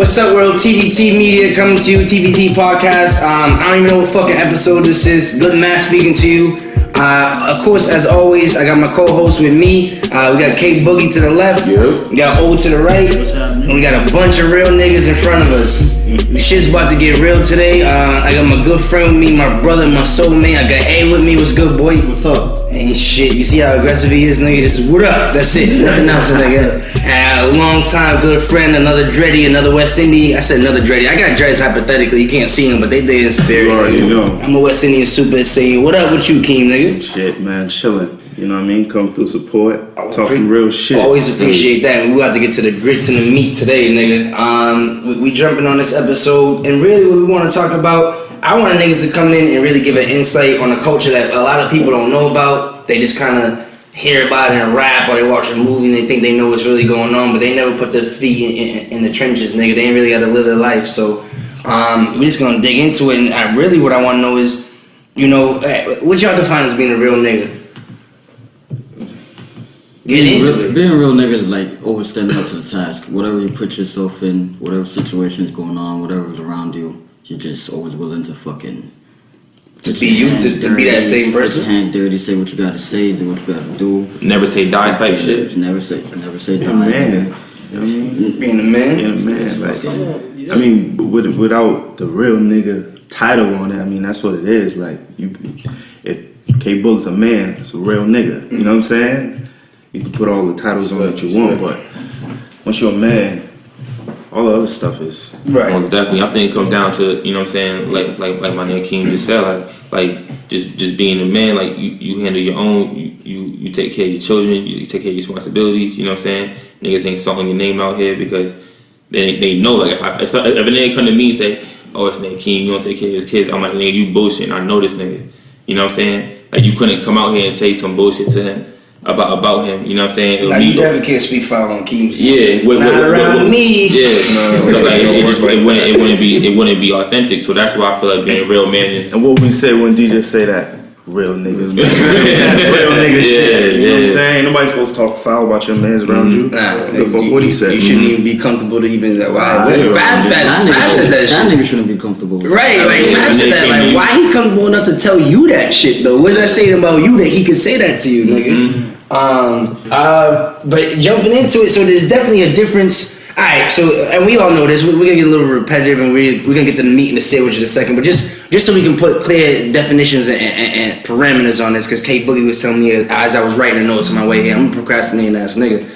What's up, world? TBT Media coming to you. TBT Podcast. I don't even know what fucking episode this is. Good man speaking to you. Of course, as always, I got my co-host with me. We got K Boogie to the left. Yep. We got O to the right. And we got a bunch of real niggas in front of us. The shit's about to get real today. I got my good friend with me, my brother, my soulmate. I got A with me. What's good, boy? What's up? Ain't shit. You see how aggressive he is, nigga? This is what up. That's it. Nothing else, nigga. A long time good friend, another Dreddy, another West Indian. I said another Dreddy. I got dreads hypothetically. You can't see them, but they in spirit. You already know. I'm a West Indian super saying, what up with you, Keem, nigga? Shit, man, chilling. You know what I mean? Come through support, talk some real shit. Always appreciate that. We about to get to the grits and the meat today, nigga. We jumping on this episode, and really what we want to talk about, I want niggas to come in and really give an insight on a culture that a lot of people don't know about. They just kind of hear about it in rap, or they watch a movie and they think they know what's really going on, but they never put their feet in the trenches, nigga. They ain't really got to live their life. So we're just gonna dig into it, and really what I want to know is, you know, what y'all define as being a real nigga? Being a real nigga is like always standing up to the task. Whatever you put yourself in, whatever situation is going on, whatever is around you, you're just always willing to fucking... To be you, to be that same person? Put your hands dirty, say what you gotta say, do what you gotta do. Never say die type shit. Never say die. Man. You know what I mean? Being a man? Being a man. Like, I mean, without the real nigga title on it, I mean, that's what it is. Like, if K-Boog's a man, it's a real nigga. You know what I'm saying? You can put all the titles on that you want, but once you're a man, all the other stuff is right. Most definitely. I think it comes down to, you know what I'm saying, like my nigga Keem just said, like just being a man, like you handle your own, you take care of your children, you take care of your responsibilities, you know what I'm saying? Niggas ain't salting your name out here because they know, like if a nigga come to me and say, oh, it's nigga Keem, you don't take care of his kids, I'm like, nigga, you bullshit, I know this nigga. You know what I'm saying? Like you couldn't come out here and say some bullshit to him about him, you know what I'm saying? Like you definitely can't speak foul on Keem's. Yeah, not around me. Yeah, because like it wouldn't be authentic. So that's why I feel like being a real man is. And what we say when DJ say that, real niggas, real nigga shit. You know what I'm saying? Nobody's supposed to talk foul about your mans around you. Nah, what he said. You shouldn't even be comfortable to even. Fab said that shit. That nigga shouldn't be comfortable. Right, like Fab said that. Like, why he comfortable enough to tell you that shit though? What did I say about you that he could say that to you, nigga? But jumping into it, so there's definitely a difference. Alright, so, and we all know this, we're gonna get a little repetitive and we're gonna get to the meat and the sandwich in a second, but just so we can put clear definitions and parameters on this, because K Boogie was telling me as I was writing the notes on my way here, I'm a procrastinating ass nigga,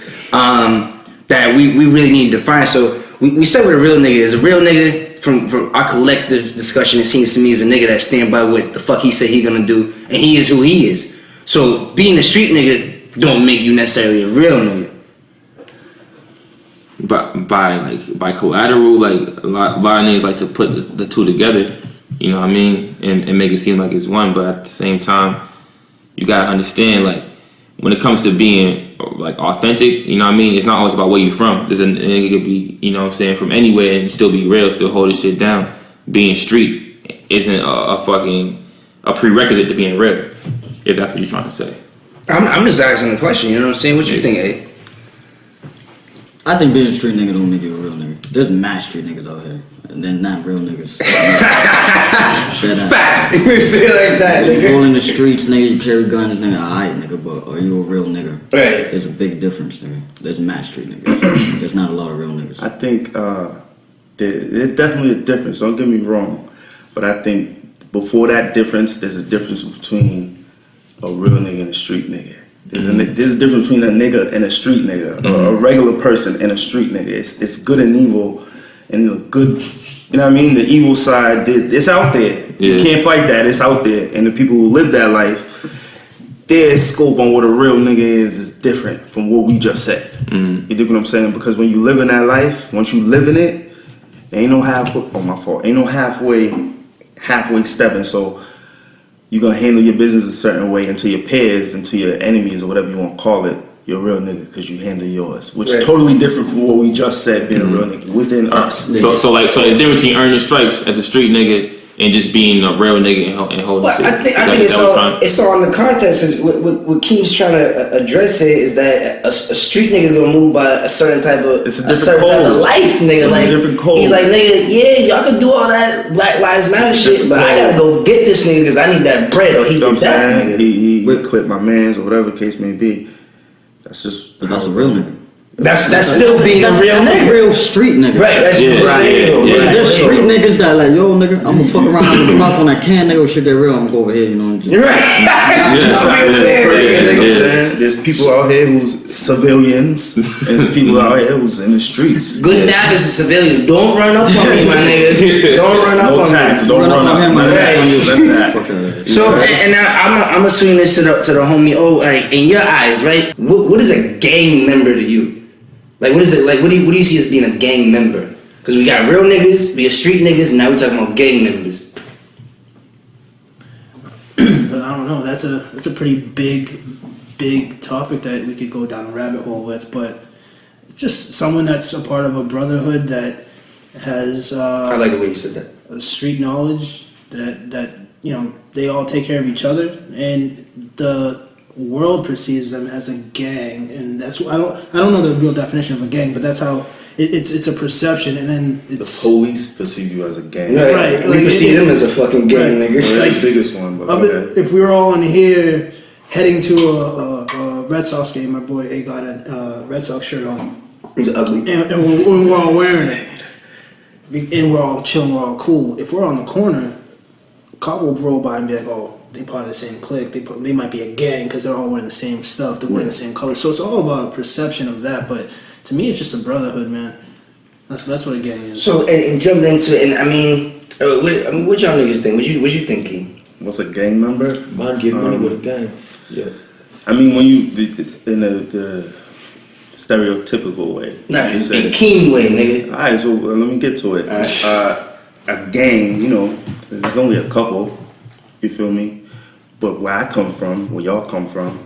that we really need to define. So we said what a real nigga is. A real nigga, from our collective discussion, it seems to me is a nigga that stand by what the fuck he said he gonna do, and he is who he is. So being a street nigga don't make you necessarily a real nigga. By collateral, like a lot of niggas like to put the two together, you know what I mean, and make it seem like it's one. But at the same time, you gotta understand, like when it comes to being like authentic, you know what I mean, it's not always about where you from. There's a nigga could be, you know what I'm saying, from anywhere and still be real, still hold his shit down. Being street isn't a prerequisite to being real, if that's what you're trying to say. I'm just asking the question, you know what I'm saying? What you think, A? I think being a street nigga don't make you a real nigga. There's mad street niggas out here, and they're not real niggas. Fact! You say it like that, nigga. You roll in the streets, nigga, you carry guns, nigga, alright, nigga, but are you a real nigga? Right. There's a big difference, nigga. There's mad street niggas. There's not a lot of real niggas. I think there's definitely a difference, don't get me wrong, but I think before that difference, there's a difference between a real nigga and a street nigga. There's a difference between a nigga and a street nigga, a regular person and a street nigga. It's good and evil, and the good, you know what I mean? The evil side, it's out there. Yeah. You can't fight that, it's out there. And the people who live that life, their scope on what a real nigga is different from what we just said. You dig what I'm saying? Because when you live in that life, once you live in it, there ain't no halfway stepping. So you're gonna handle your business a certain way until your peers, until your enemies, or whatever you want to call it, you're a real nigga because you handle yours, which is totally different from what we just said being a real nigga within us. So it's different between earning stripes as a street nigga and just being a real nigga and holding Well, shit. I think it's all in the context. Cause what Keem's trying to address it is that a street nigga gonna move by a certain type of It's a certain different type of code. life, nigga. It's like a different code. He's like, nigga, yeah, y'all can do all that Black Lives Matter shit, but I gotta go get this nigga because I need that bread, or he You know what get I'm that saying? nigga. He clipped my mans or whatever the case may be. That's just. But that's a real nigga. That's still being a real That's nigga. a real street nigga. Right, that's real. Yeah, there's street niggas that like, yo, nigga, I'm gonna fuck around on the block when I can, nigga, shit, they're real. I'm gonna go over here, you know. And just, You're right. You know what I'm saying? There's people out here who's civilians, and there's people out here who's in the streets. Good enough as a civilian. Don't run up on me, my nigga. Don't run up No on tax. me. Don't run up on Right. So, and now I'm gonna swing this to the homie. Oh, like in your eyes, right? What is a gang member to you? Like, what is it? Like, what do you see as being a gang member? Because we got real niggas, we got street niggas, and now we're talking about gang members. But I don't know. That's a pretty big topic that we could go down a rabbit hole with. But just someone that's a part of a brotherhood that has I like the way you said that. a street knowledge that you know they all take care of each other, and the world perceives them as a gang, and that's I don't know the real definition of a gang, but that's how it's a perception, and then it's The police perceive you as a gang. Right. We Like, perceive them as a fucking gang, Right. nigga. That's the biggest one. But go ahead. if we were all in here heading to a Red Sox game, my boy A got a Red Sox shirt on, He's ugly. and we're all wearing it, and we're all chilling, we're all cool. If we're on the corner, a cop will roll by and be like, "Oh, they part of the same clique. They might be a gang because they're all wearing the same stuff. They're wearing the same color." So it's all about perception of that. But to me, it's just a brotherhood, man. That's what a gang is. So and jumping into it, and I mean, what y'all niggas think? What you thinking? What's a gang member? Man get money with a gang. Yeah. I mean, when you in the stereotypical way, Nah, you in said it. King way, nigga. All right, so let me get to it. Alright. A gang, you know, there's only a couple. You feel me? But where I come from, where y'all come from,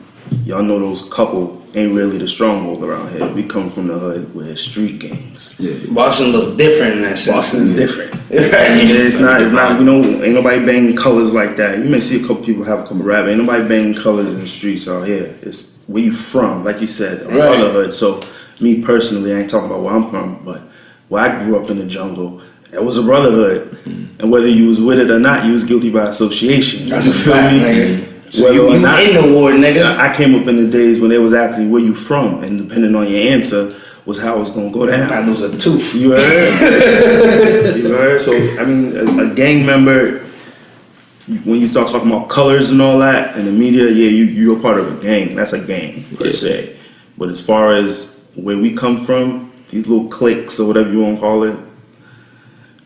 y'all know those couple ain't really the stronghold around here. We come from the hood where it's street gangs. yeah. Boston look different in that sense. Boston's different. Right. It's not, you know, ain't nobody banging colors like that. You may see a couple people have a couple rap, ain't nobody banging colors in the streets out here. It's where you from, like you said, a brotherhood. So, me personally, I ain't talking about where I'm from, but where I grew up in the jungle, it was a brotherhood. And whether you was with it or not, you was guilty by association. That's You a feel fact, me? nigga. So Whether you or not- in the war, nigga. I came up in the days when they was asking where you from, and depending on your answer was how it's gonna go down. I lose a tooth. You heard? You heard? So, I mean, a gang member, when you start talking about colors and all that in the media, yeah, you're a part of a gang. That's a gang, per se. But as far as where we come from, these little cliques or whatever you want to call it,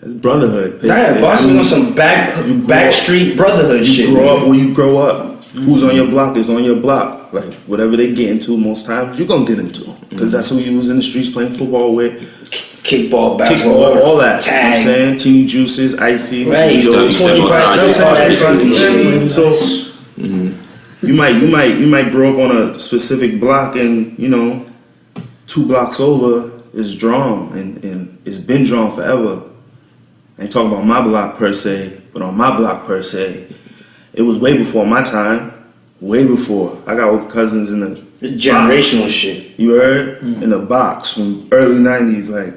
it's brotherhood. Damn, Boston's on some backstreet brotherhood shit. You grow up where you grow up. Who's on your block is on your block. Like, whatever they get into most times, you're going to get into. Because that's who you was in the streets playing football with. Kickball, basketball, Kickball, all that. tag. You know what I'm saying? Teeny Juices, Icy. Right, Vito. 25 cents, all that crazy shit. So, you might grow up on a specific block and, you know, 2 blocks over is drawn and it's been drawn forever. I ain't talking about my block per se, but on my block per se, it was way before my time. Way before. I got older cousins in the It's generational shit. You heard? In the box from early 90s. Like,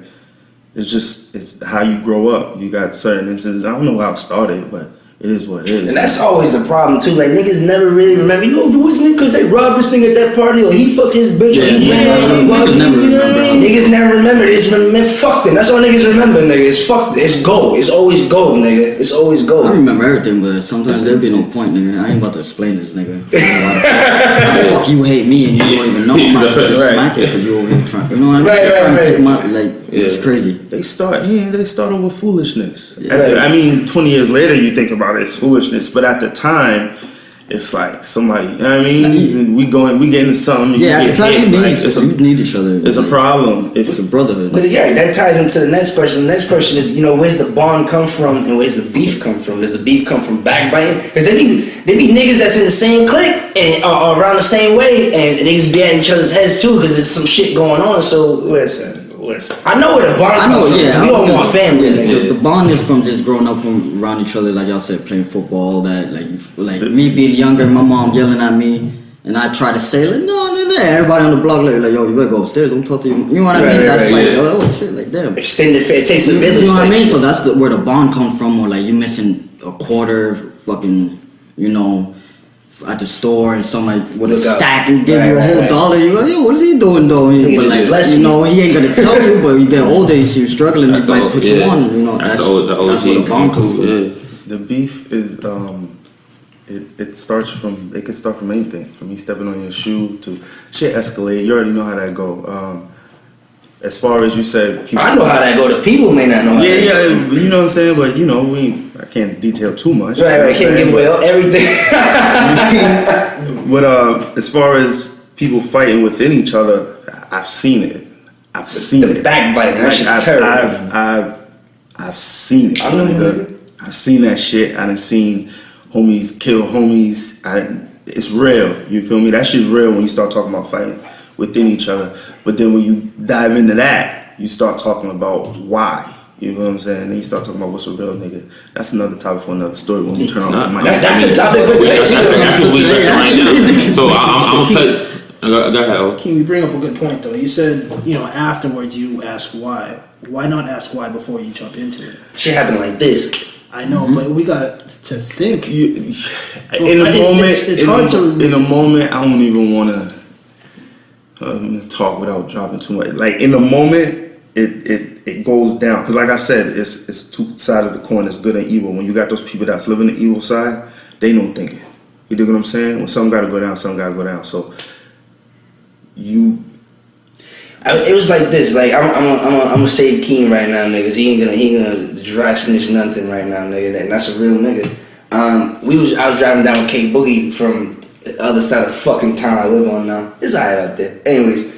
it's how you grow up. You got certain instances. I don't know how it started, but it is what it is. And that's always the problem too. Like niggas never really remember. You know, what's nigga? Cause they robbed this nigga at that party, or he fucked his bitch, or he niggas never remember. They just remember, fuck them. That's all niggas remember, nigga. It's fuck. It's go. It's always go, nigga. It's always go. I remember everything, but sometimes there be no point, nigga. I ain't about to explain this, nigga. Fuck you hate me and you don't even know I'm about to just smack it because you over here trying. You know what I mean? Trying to take my, like, it's crazy. They started with foolishness. Yeah. I mean, 20 years later, you think about it as foolishness, but at the time, it's like somebody. You know what I mean? We get into something. Yeah, at the time you It's need each other. It's a problem. It's a brotherhood. But yeah, that ties into the next question. The next question is, you know, where's the bond come from and where's the beef come from? Does the beef come from backbiting? Because they be niggas that's in the same clique and are around the same way, and niggas be at each other's heads too because there's some shit going on. So Listen, listen. I know where the bond comes from. So we all want family. The bond is from just growing up from around each other, like y'all said, playing football. That like me being younger, my mom yelling at me, and I try to say like, no. Everybody on the block like yo, you better go upstairs. Don't talk to you. You know what I mean? That's oh shit, like damn. Extended fair takes a village. You know what I mean? So that's where the bond comes from. Or like you missing a quarter, fucking, at the store and somebody with a stack and give you a whole dollar. You go, yo, what is he doing though? But like, he ain't gonna tell you. But you get older, you see you struggling. He might put you on. That's where the bond comes from. The beef is it starts from, it can start from anything, from me stepping on your shoe to shit escalate. You already know how that go. As far as you said, I know how that go. The people may not know. Yeah, you know what I'm saying. But I can't detail too much. Right. Can't give away everything. But as far as people fighting within each other, I've seen it. The backbiting. That's just terrible. I've seen it. I've seen that shit. I done seen homies kill homies. It's real. You feel me? That shit's real when you start talking about fighting within each other. But then when you dive into that, you start talking about why. You know what I'm saying? Then you start talking about what's a real nigga. That's another topic for another story when we turn on the mic. That's the topic for today. That's what we right now. So I'm gonna cut. Go ahead. King, you bring up a good point though. You said, afterwards you ask why. Why not ask why before you jump into it? Shit happened like this. I know, but we got to think. In a moment, I don't even want to talk without dropping too much. Like in the moment, it goes down because, like I said, it's two sides of the coin. It's good and evil. When you got those people that's living the evil side, they don't think it. You dig what I'm saying? When something got to go down, something got to go down. So it was like this. Like I'm gonna save Keen right now, niggas. He ain't gonna dry snitch nothing right now, nigga. And that's a real nigga. I was driving down with K Boogie from the other side of the fucking town I live on now. It's alright up there. Anyways,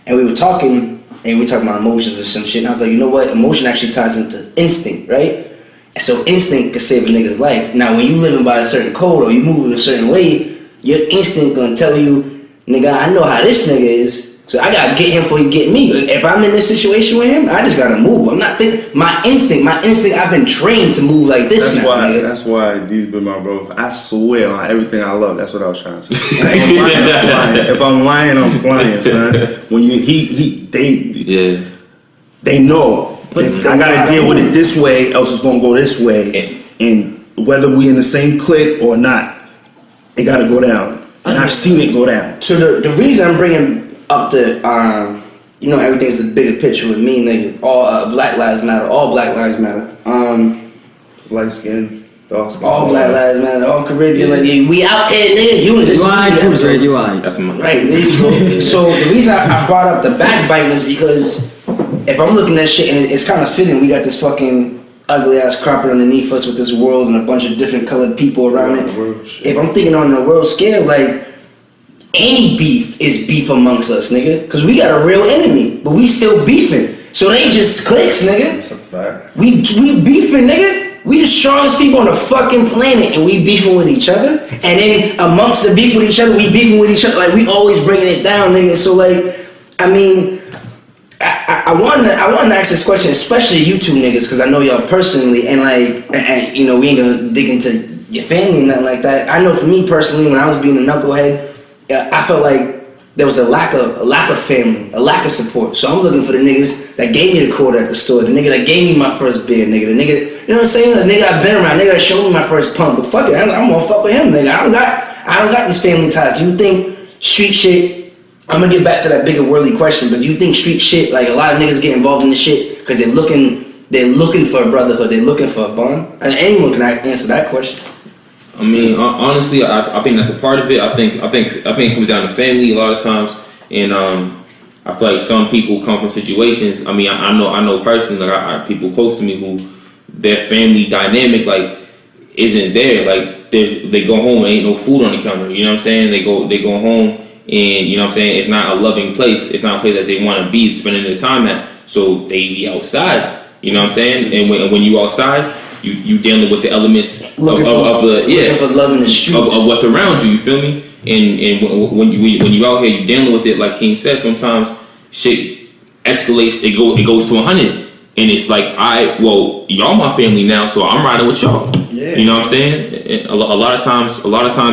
and we were talking about emotions or some shit. And I was like, you know what? Emotion actually ties into instinct, right? And so instinct could save a nigga's life. Now, when you living by a certain code or you move in a certain way, your instinct gonna tell you, nigga, I know how this nigga is. So I gotta get him before he get me. If I'm in this situation with him, I just gotta move. I'm not thinking. My instinct. I've been trained to move like this. That's why these been my bro. I swear on everything I love. That's what I was trying to say. If I'm lying, I'm flying, son. When they know. If I gotta deal with it this way, else it's gonna go this way. And whether we in the same clique or not, it gotta go down. And I've seen it go down. So the reason I'm bringing up the everything's a bigger picture with me, nigga. All Black Lives Matter. All Black Lives Matter. Light skin, dark skin. All Black Lives Matter. All Caribbean. Like we out here, nigga. Unity. You alright too, Dre. You alright. That's my right. So the reason I brought up the backbiting is because if I'm looking at shit and it's kind of fitting, we got this fucking ugly ass carpet underneath us with this world and a bunch of different colored people around it. If I'm thinking on the world scale, like. Any beef is beef amongst us, nigga. Because we got a real enemy, but we still beefing. So they just clicks, nigga. That's a fact. We beefing, nigga. We the strongest people on the fucking planet, and we beefing with each other. And then amongst the beef with each other, we beefing with each other. Like, we always bringing it down, nigga. So, like, I mean, I wanted to ask this question, especially you two niggas, because I know y'all personally, and like, and we ain't gonna dig into your family and nothing like that. I know for me personally, when I was being a knucklehead, I felt like there was a lack of family, a lack of support. So I'm looking for the niggas that gave me the quarter at the store, the nigga that gave me my first beer, the nigga, you know what I'm saying? The nigga I've been around, nigga that showed me my first pump. But fuck it, I'm gonna fuck with him, nigga. I don't got these family ties. You think street shit? I'm gonna get back to that bigger worldly question, but you think street shit, like a lot of niggas get involved in this shit because they're looking for a brotherhood, they're looking for a bond? And anyone can answer that question. I mean, honestly, I think that's a part of it. I think it comes down to family a lot of times, and I feel like some people come from situations. I mean, I know personally, like I people close to me who their family dynamic like isn't there. Like they go home and ain't no food on the counter. You know what I'm saying? They go home and you know what I'm saying. It's not a loving place. It's not a place that they want to be spending their time at. So they be outside. You know what I'm saying? And when you outside. You dealing with the elements looking for love in the streets of what's around you. You feel me? And when you out here, you dealing with it. Like King said, sometimes shit escalates. It goes to 100. And it's like, y'all my family now, so I'm riding with y'all. Yeah. You know what I'm saying? A lot of times,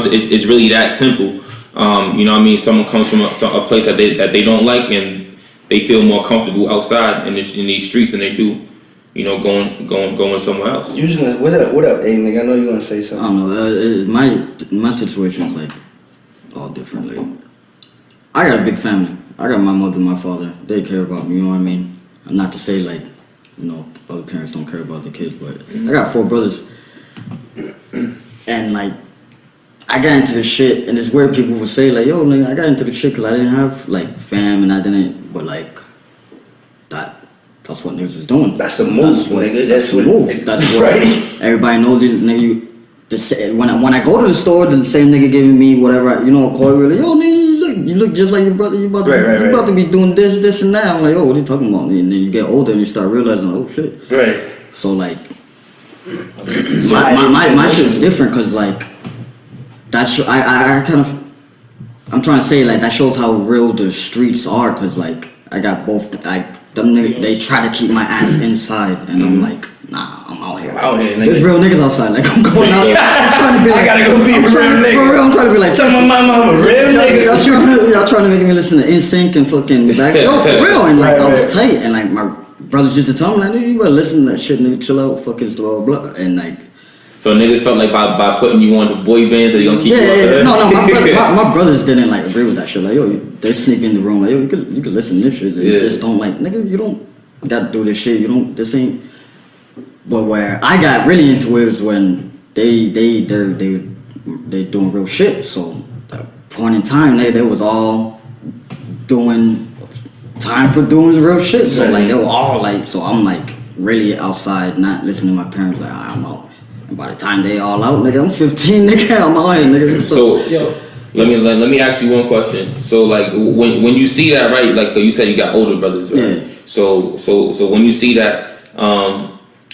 it's really that simple. You know what I mean? Someone comes from a place that they don't like, and they feel more comfortable outside in these streets than they do, going somewhere else. Usually, what up, hey nigga? I know you gonna say I something. don't know. My situation is like all different. Like, I got a big family. I got my mother and my father. They care about me. You know what I mean? Not to say like, other parents don't care about their kids, but I got 4 brothers, and like, I got into this shit, and it's weird. People will say like, "Yo, nigga, I got into this shit because I didn't have like fam, and I didn't." But like, that's what niggas was doing. That's the move, nigga. That's the move. That's what everybody knows. Nigga, when I go to the store, the same nigga giving me whatever, a quarter, like, yo, nigga, you look just like your brother. You about to be doing this and that. I'm like, oh, what are you talking about? And then you get older and you start realizing, oh shit. Right. So like, my shit's different because like, I'm trying to say like that shows how real the streets are because like I got both. Them niggas, they try to keep my ass inside, and I'm like, nah, I'm out here. There's real niggas outside. Like I'm going out. I'm trying to be like, I gotta go be a real nigga. For real, I'm trying to be like, tell my mama I'm a real nigga. Y'all trying to make me listen to NSYNC and fucking back. Yo, for real, and like I was tight, and like my brothers used to tell me like, nigga, you better listen to that shit, nigga, chill out, fucking blah blah, and like. So niggas felt like by putting you on the boy bands, they gonna keep you up there? No, my brothers didn't like agree with that shit. Like, yo, they sneak in the room. Like, yo, you could listen to this shit. You just don't like, nigga, you don't gotta do this shit. This ain't. But where I got really into it was when they're doing real shit. So at a point in time, they was all doing time for doing real shit. So like they were all like, so I'm like really outside, not listening to my parents. Like I'm out. And by the time they all out, nigga, I'm 15, nigga, I'm out here, nigga. So let me ask you one question. So like when you see that, right? Like you said, you got older brothers, right? Yeah. So when you see that,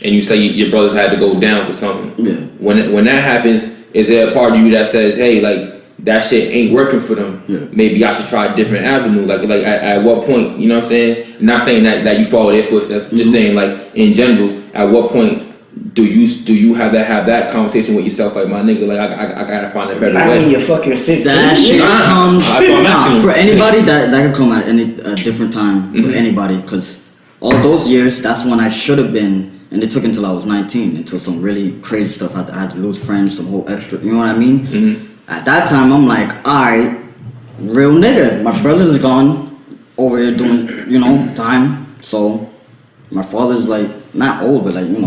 and you say your brothers had to go down for something. Yeah. When that happens, is there a part of you that says, hey, like that shit ain't working for them? Yeah. Maybe I should try a different avenue. Like at what point? You know what I'm saying? Not saying that you follow their footsteps. Just saying like in general, at what point do you have that conversation with yourself? Like my nigga, like I gotta find a better way. I mean, you're fucking 15. That shit comes for anybody. That could come at any different time for anybody. Because all those years, that's when I should have been. And it took until I was 19 until some really crazy stuff. I had to lose friends, some whole extra. You know what I mean? Mm-hmm. At that time, I'm like, alright, real nigga. My brother's gone over here doing, time. So my father's like not old, but like he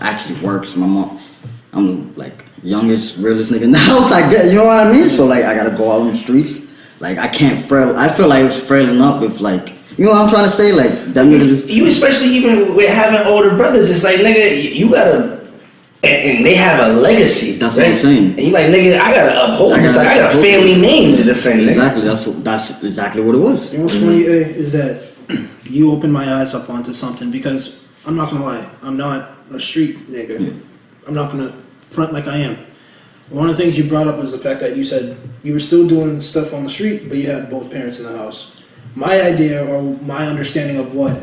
actually works. My mom, I'm like youngest, realest nigga in the house. I get, you know what I mean? So like I gotta go out on the streets. Like I can't frail. I feel like it's frailing up if like. You know what I'm trying to say? Like, that nigga You especially even with having older brothers, it's like, nigga, you gotta, and they have a legacy. That's right? What I'm saying. And you like, nigga, I gotta uphold this. Like, I got a family name to defend, Exactly, nigga. that's exactly what it was. You know what's funny, is that you opened my eyes up onto something because I'm not gonna lie, I'm not a street nigga. Yeah. I'm not gonna front like I am. One of the things you brought up was the fact that you said you were still doing stuff on the street, but you had both parents in the house. My idea or my understanding of what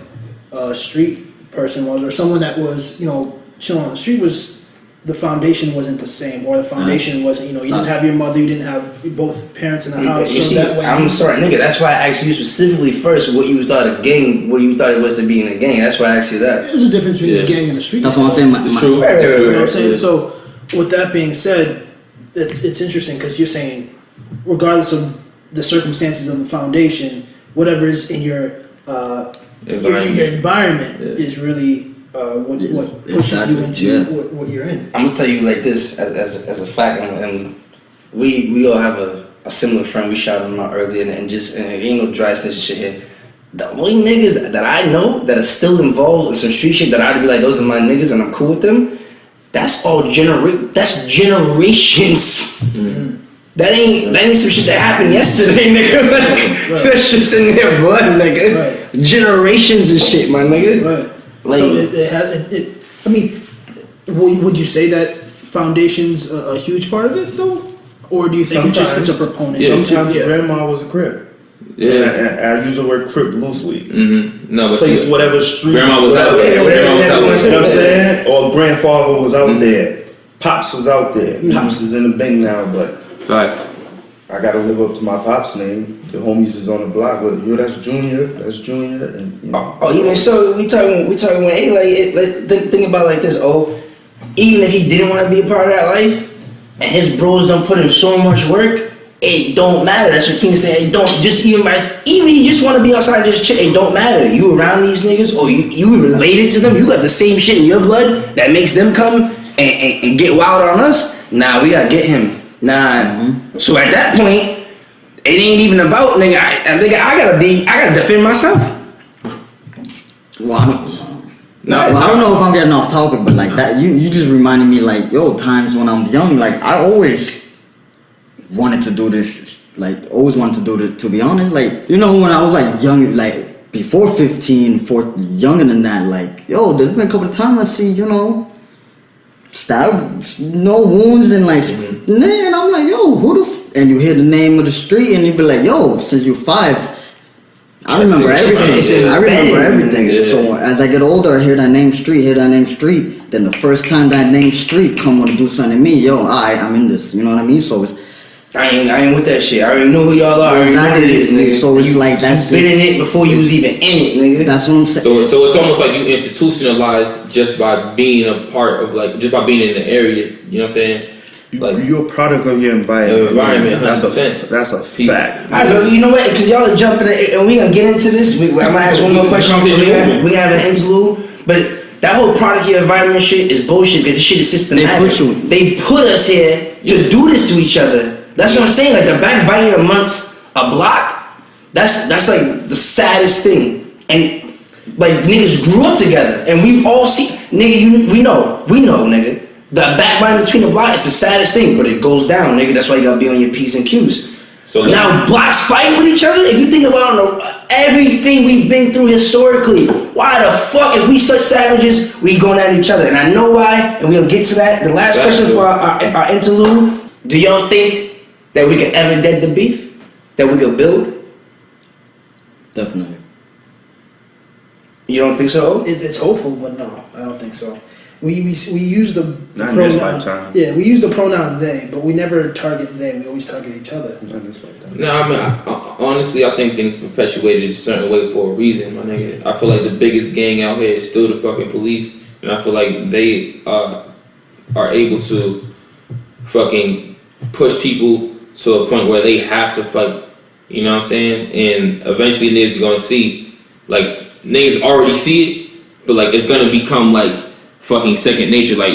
a street person was, or someone that was, chilling on the street, was the foundation wasn't the same, or the foundation wasn't, you didn't have your mother, you didn't have both parents in the house. You see, that way I'm sorry, nigga. That's why I asked you specifically first what you thought a gang, what you thought it was to be in a gang. That's why I asked you that. There's a difference between a gang and a street. That's what I'm saying. It's true. Right. You know what I'm saying? So, with that being said, it's interesting because you're saying, regardless of the circumstances of the foundation, whatever is in your environment is really what pushes you into what you're in. I'm gonna tell you like this as a fact, and we all have a similar friend. We shouted him out earlier, and ain't no dry snitch shit here. The only niggas that I know that are still involved in some street shit that I'd be like, those are my niggas, and I'm cool with them. That's all that's generations. Mm-hmm. That ain't some shit that happened yesterday, nigga. Like, that's just in their blood, nigga. Right. Generations of shit, my nigga. Right. Like, so I mean, would you say that foundation's a huge part of it, though? Or do you think it's just as a proponent? Sometimes grandma was a crib. Yeah. I use the word crip loosely. Mm-hmm. No, but place whatever street. Grandma was out there. Grandma was out there. You know what I'm saying? Or grandfather was out there. Pops was out there. Pops is in the bank now, but facts. I gotta live up to my pops' name. The homies is on the block. But yo, that's Junior, and you know. Even so, we talking with think about it like this. Even if he didn't want to be a part of that life, and his bros don't put in so much work, it don't matter. That's what King was saying. It don't just even he just want to be outside just chill. It don't matter. You around these niggas or you related to them. You got the same shit in your blood that makes them come and get wild on us. Nah, we gotta get him. Nah. So at that point, it ain't even about nigga. I gotta defend myself. Well, I don't know if I'm getting off topic, but like that, you just reminded me like, times when I'm young, like I always wanted to do this, like always wanted to do this. To be honest, like when I was like young, like before 15, younger than that, like there's been a couple of times I see stabbed, no wounds and like, and I'm like, who the and you hear the name of the street and you be like, since you're 5. I remember everything. Yeah. So as I get older, I hear that name street. Then the first time that name street come want to do something to me, I'm in this. You know what I mean? So it's I ain't with that shit. I already know who y'all are. I already know what it is, nigga. So it's like that's been in it before you was even in it, nigga. That's what I'm saying. So it's almost like you institutionalized just by being a part of just by being in the area. You know what I'm saying? Like you're a product of your environment. That's a fact. Alright, but you know what? Because y'all are jumping, and we gonna get into this. I'm gonna ask one more question. We have an interlude, but that whole product of your environment shit is bullshit because this shit is systematic. They put us here to do this to each other. That's what I'm saying. Like the backbiting amongst a block. That's like the saddest thing. And like niggas grew up together, and we've all seen nigga. We know, nigga. The backbiting between the block is the saddest thing, but it goes down, nigga. That's why you gotta be on your P's and Q's. So now blocks fighting with each other. If you think about everything we've been through historically, why the fuck, if we such savages, we going at each other? And I know why, and we'll get to that. The last question for our interlude: do y'all think that we could ever dead the beef? That we could build? Definitely. You don't think so? It's hopeful, but no, I don't think so. We use the not in this lifetime. Yeah, we use the pronoun they, but we never target they. We always target each other. Not in this lifetime. No, I mean, honestly, I think things perpetuated a certain way for a reason, my nigga. I feel like the biggest gang out here is still the fucking police, and I feel like they are able to fucking push people to a point where they have to fight. You know what I'm saying? And eventually niggas gonna see, like, niggas already see it, but like it's gonna become like fucking second nature. Like,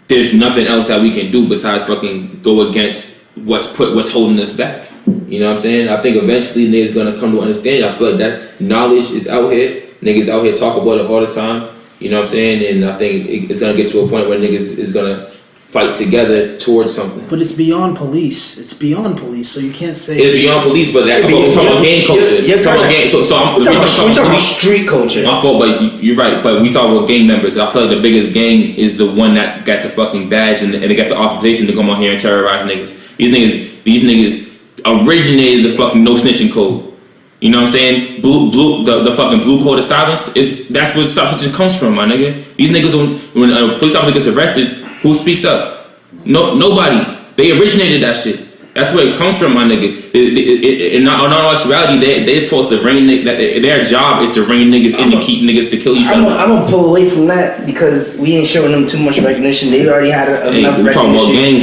there's nothing else that we can do besides fucking go against what's holding us back. You know what I'm saying? I think eventually niggas gonna come to understand. I feel like that knowledge is out here. Niggas out here talk about it all the time. You know what I'm saying? And I think it's gonna get to a point where niggas is gonna fight together towards something. But it's beyond police. It's beyond police, so you can't say it's beyond police. But we're talking about gang culture. We're talking about street culture. My fault, but you're right. But we talk about gang members. I feel like the biggest gang is the one that got the fucking badge and they got the authorization to come out here and terrorize niggas. These niggas originated the fucking no snitching code. You know what I'm saying? The fucking blue code of silence that's where stop snitching comes from, my nigga. These niggas when a police officer gets arrested, who speaks up? Nobody. They originated that shit. That's where it comes from, my nigga. In all actuality, they're supposed to bring their job is to bring niggas in to keep niggas to kill each other. I'm gonna pull away from that because we ain't showing them too much recognition. They already had enough recognition. Talking about gangs,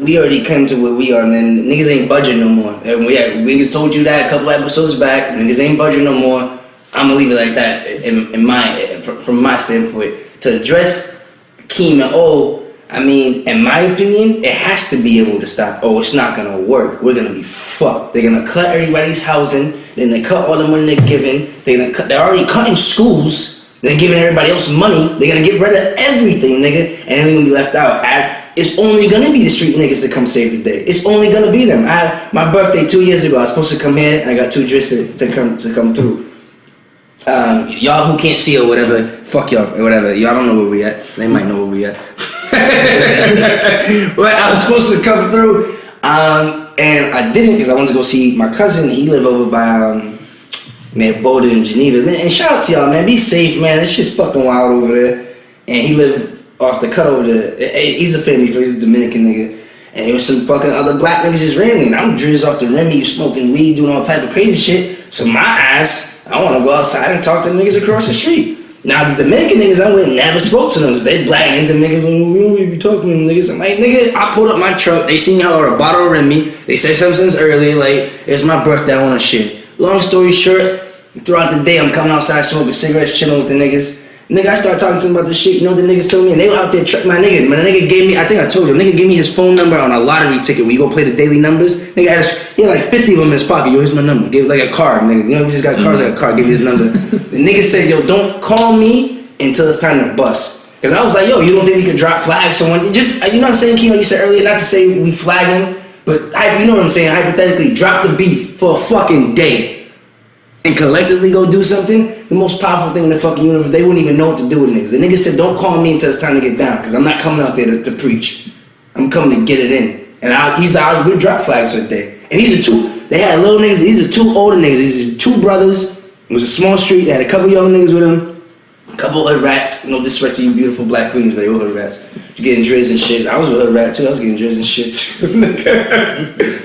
we already came to where we are, and then niggas ain't budging no more. And we just told you that a couple episodes back. Niggas ain't budging no more. I'm gonna leave it like that from my standpoint. To address Keem and I mean, in my opinion, it has to be able to stop. It's not gonna work. We're gonna be fucked. They're gonna cut everybody's housing. Then they cut all the money they're giving. They're already cutting schools. They're giving everybody else money. They're gonna get rid of everything, nigga, and then we're gonna be left out. It's only gonna be the street niggas that come save the day. It's only gonna be them. My birthday 2 years ago, I was supposed to come here, and I got 2 drinks to come through. Y'all who can't see or whatever, fuck y'all or whatever. Y'all don't know where we at. They might know where we at. But I was supposed to come through. And I didn't because I wanted to go see my cousin. He lived over by man, Boulder and Geneva. Man, and shout out to y'all, man. Be safe, man. It's just fucking wild over there. And he lived off the cut over there. He's a family friend. He's a Dominican nigga. And there was some fucking other black niggas just randomly. And I'm drizz off the Remy, smoking weed, doing all type of crazy shit. So my ass, I want to go outside and talk to niggas across the street. Now the Dominican niggas, I went never spoke to them. They black and the niggas, we don't even be talking to them niggas. I'm like, nigga, I pulled up my truck. They seen how a bottle of Remy. They said something since earlier, like, it's my birthday, I want to shit. Long story short, throughout the day, I'm coming outside smoking cigarettes, chilling with the niggas. Nigga, I started talking to them about this shit. You know what the niggas told me? And they were out there, my nigga. My nigga gave me, I think I told you, nigga gave me his phone number on a lottery ticket when you go play the daily numbers. Nigga he had like 50 of them in his pocket. Yo, here's my number. Gave like a card, nigga. You know, we just got cards like a card. Give you his number. The nigga said, yo, don't call me until it's time to bust. Because I was like, yo, you don't think we could drop flags? Someone, just, you know what I'm saying, Kimo? You said earlier, not to say we flagging, but you know what I'm saying, hypothetically, drop the beef for a fucking day. And collectively go do something, the most powerful thing in the fucking universe, they wouldn't even know what to do with niggas. The nigga said, don't call me until it's time to get down, because I'm not coming out there to preach. I'm coming to get it in. And he's like, we'll drop flags for the day. And these are two, they had little niggas, these are two older niggas, these are two brothers. It was a small street, they had a couple young niggas with them, a couple hood rats. No disrespect to you beautiful black queens, but they were hood rats. You getting drizz and shit. I was a hood rat too, I was getting drizz and shit too.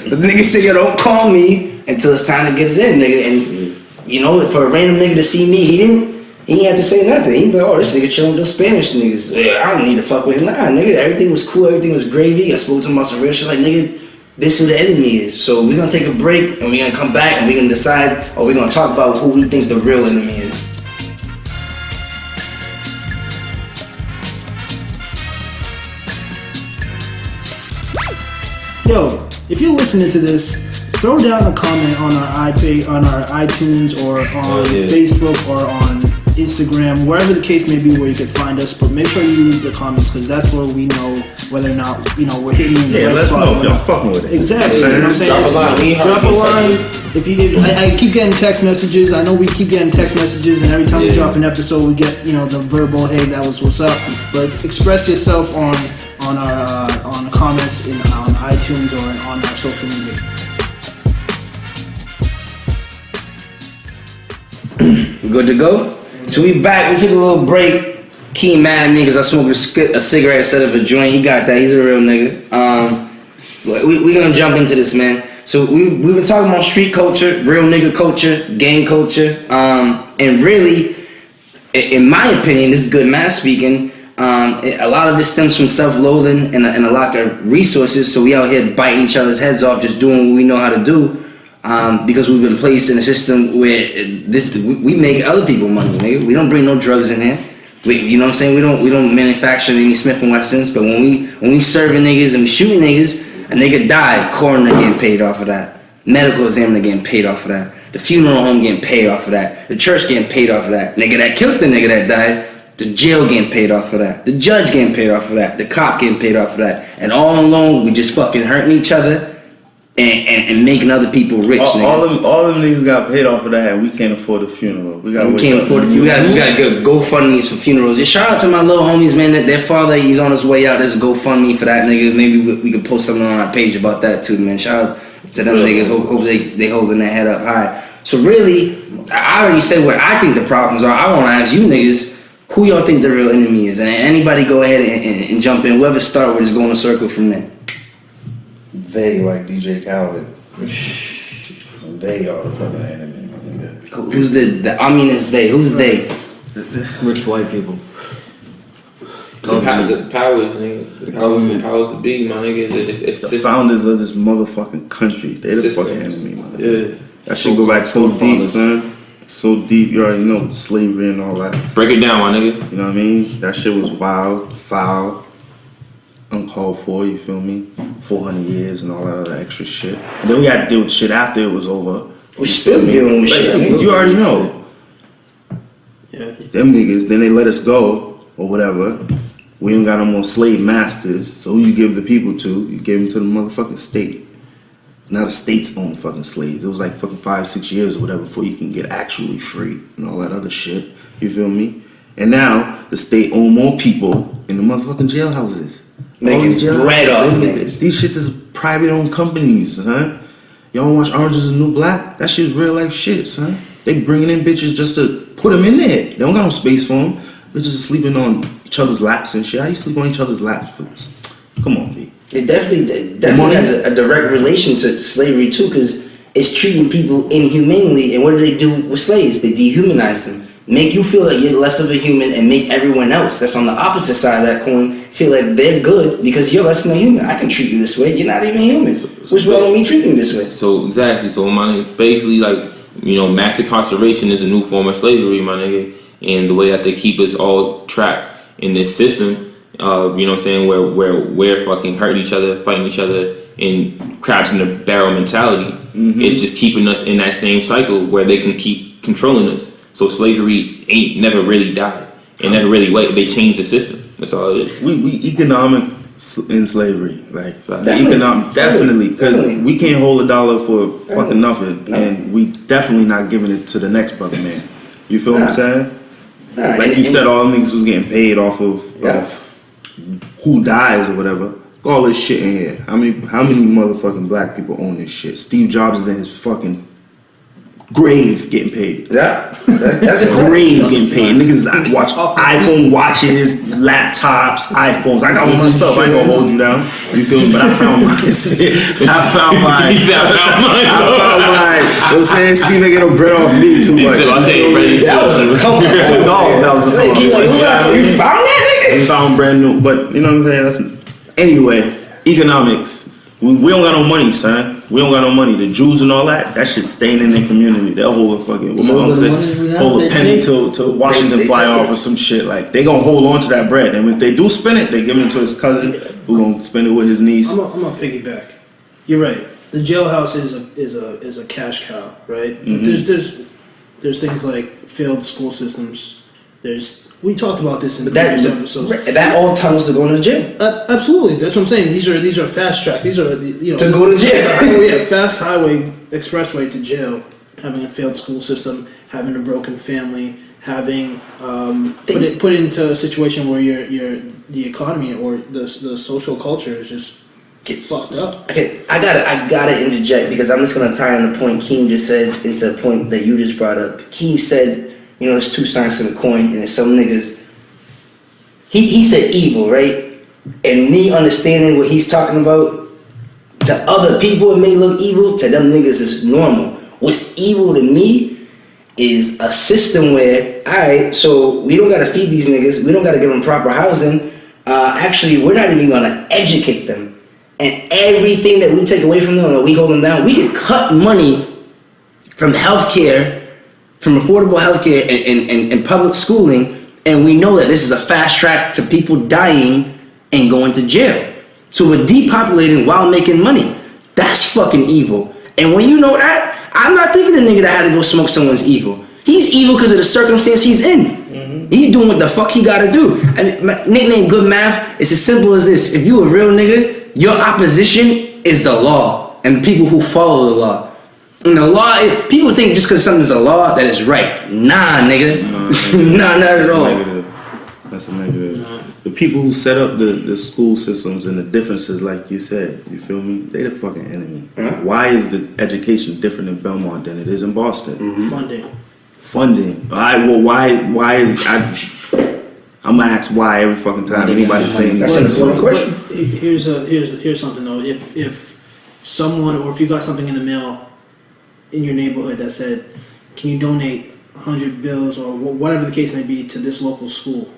But the nigga said, yo, don't call me until it's time to get it in, nigga. And you know, for a random nigga to see me, he ain't had to say nothing. He'd be like, oh, this nigga chilling with those Spanish niggas. Yeah, I don't need to fuck with him. Nah, nigga, everything was cool, everything was gravy. I spoke to him about some real shit, like, nigga, this is who the enemy is. So we're gonna take a break, and we're gonna come back, and we're gonna decide, or we're gonna talk about who we think the real enemy is. Yo, if you're listening to this, throw down a comment on our iTunes or on Facebook or on Instagram, wherever the case may be where you can find us. But make sure you leave the comments because that's where we know whether or not we're hitting in the right let's spot. know if y'all fucking with it. Exactly. You know what I'm saying? Drop a line. I keep getting text messages. I know we keep getting text messages, and every time we drop an episode, we get the verbal, hey, that was what's up. But express yourself on our comments on iTunes or on our social media. We good to go? So we back. We took a little break. Key mad at me because I smoked a cigarette instead of a joint. He got that. He's a real nigga. We gonna jump into this, man. So we've been talking about street culture, real nigga culture, gang culture, and really, in my opinion, this is good man speaking. A lot of this stems from self-loathing and a lack of resources. So we out here biting each other's heads off, just doing what we know how to do. Because we've been placed in a system where we make other people money, nigga. We don't bring no drugs in here. You know what I'm saying? We don't manufacture any Smith & Wessons. But when we serving niggas and we shooting niggas, a nigga died, coroner getting paid off of that. Medical examiner getting paid off of that. The funeral home getting paid off of that. The church getting paid off of that. Nigga that killed the nigga that died, the jail getting paid off of that. The judge getting paid off of that. The cop getting paid off of that. And all along, we just fucking hurting each other. And making other people rich. All them niggas got paid off of that, and we can't afford a funeral. We can't afford the funeral. We got good GoFundMe's for funerals. Just shout out to my little homies, man. That their father, he's on his way out. There's a GoFundMe for that nigga. Maybe we could post something on our page about that too, man. Shout out to them niggas. Hope they holding their head up high. So really, I already said what I think the problems are. I want to ask you niggas who y'all think the real enemy is, and anybody go ahead and jump in. Whoever start with, just go in a circle from there. They, like DJ Khaled. They are the fucking enemy, my nigga. Who's the I mean it's they. Who's they? Rich white people. The powers, nigga. The powers to be, my nigga. It's the founders of this motherfucking country. They the fucking enemy, man. Yeah. That shit go back so deep, son. So deep, you already know, slavery and all that. Break it down, my nigga. You know what I mean? That shit was wild, foul, uncalled for, you feel me? 400 years and all that other extra shit. And then we had to deal with shit after it was over. We're still dealing with shit. You already know. Yeah. Them niggas, then they let us go, or whatever. We ain't got no more slave masters, so who you give the people to? You give them to the motherfucking state. Now the states own fucking slaves. It was like fucking 5-6 years or whatever before you can get actually free and all that other shit. You feel me? And now the state own more people in the motherfucking jailhouses. making bread off niggas. These shits is private owned companies, huh? Y'all watch Orange is the New Black? That shit's real life shit, son. They bringing in bitches just to put them in there. They don't got no space for them. Bitches are sleeping on each other's laps and shit. How you sleep on each other's laps? Come on, B. It definitely has a direct relation to slavery too, because it's treating people inhumanely. And what do they do with slaves? They dehumanize them, make you feel like you're less of a human, and make everyone else that's on the opposite side of that coin feel like they're good because you're less than a human. I can treat you this way. You're not even human. What's wrong with me treating you this way? So exactly. So my nigga, basically like, you know, mass incarceration is a new form of slavery, my nigga, and the way that they keep us all trapped in this system. You know what I'm saying? Where we're fucking hurting each other, fighting each other, in crabs in the barrel mentality. It's just keeping us in that same cycle where they can keep controlling us. So slavery ain't never really died. It never really wait. They changed the system. That's all it is. We economic in slavery, like definitely, because we can't hold a dollar for fucking nothing, and we definitely not giving it to the next brother man. You feel what I'm saying? Like you said, all niggas was getting paid off of who dies or whatever. All this shit in here. How many motherfucking black people own this shit? Steve Jobs is in his fucking grave getting paid. Yeah, that's a grave getting paid. Niggas watch iPhone watches, laptops, iPhones. I got one myself. I ain't gonna hold you down. You feel me? But I found mine. I found mine. You know what I'm saying? Steve ain't get no bread off me too much. That was a couple. That was a couple. You found that nigga? We found brand new, but you know what I'm saying? Anyway, economics. We don't got no money, son. We don't got no money. The Jews and all that shit's staying in their community. They'll hold a fucking, what my uncle said, hold a penny till Washington fly off or some shit. Like, they gonna hold on to that bread. And if they do spend it, they give it to his cousin who gonna spend it with his niece. I'm gonna piggyback. You're right. The jailhouse is a cash cow, right? There's things like failed school systems. We talked about this in previous episodes. That all tunnels to going to jail. Absolutely, that's what I'm saying. These are fast track. These are to go to jail. Fast highway expressway to jail. Having a failed school system, having a broken family, having put into a situation where the economy or the social culture is just get fucked up. Okay, I gotta interject because I'm just gonna tie in the point Keem just said into a point that you just brought up. Keem said, you know, there's two sides to the coin, and there's some niggas. He said evil, right? And me understanding what he's talking about, to other people it may look evil, to them niggas is normal. What's evil to me is a system where, alright, so we don't gotta feed these niggas, we don't gotta give them proper housing. Actually, we're not even gonna educate them. And everything that we take away from them, or we hold them down, we can cut money from healthcare, from affordable healthcare and public schooling, and we know that this is a fast track to people dying and going to jail. So we're depopulating while making money. That's fucking evil. And when you know that, I'm not thinking the nigga that had to go smoke someone's evil. He's evil because of the circumstance he's in. He's doing what the fuck he gotta do. And my nickname Good Math, it's as simple as this. If you a real nigga, your opposition is the law and the people who follow the law. And the law, people think just because something's a law that it's right. Nah, nigga. Nah, not at all. That's a negative. The people who set up the school systems and the differences, like you said, you feel me? They the fucking enemy. Why is the education different in Belmont than it is in Boston? Funding. Why is I'm gonna ask why every fucking time anybody's saying that's an important question. Here's something though. If someone, or if you got something in the mail in your neighborhood that said, can you donate 100 bills or whatever the case may be to this local school,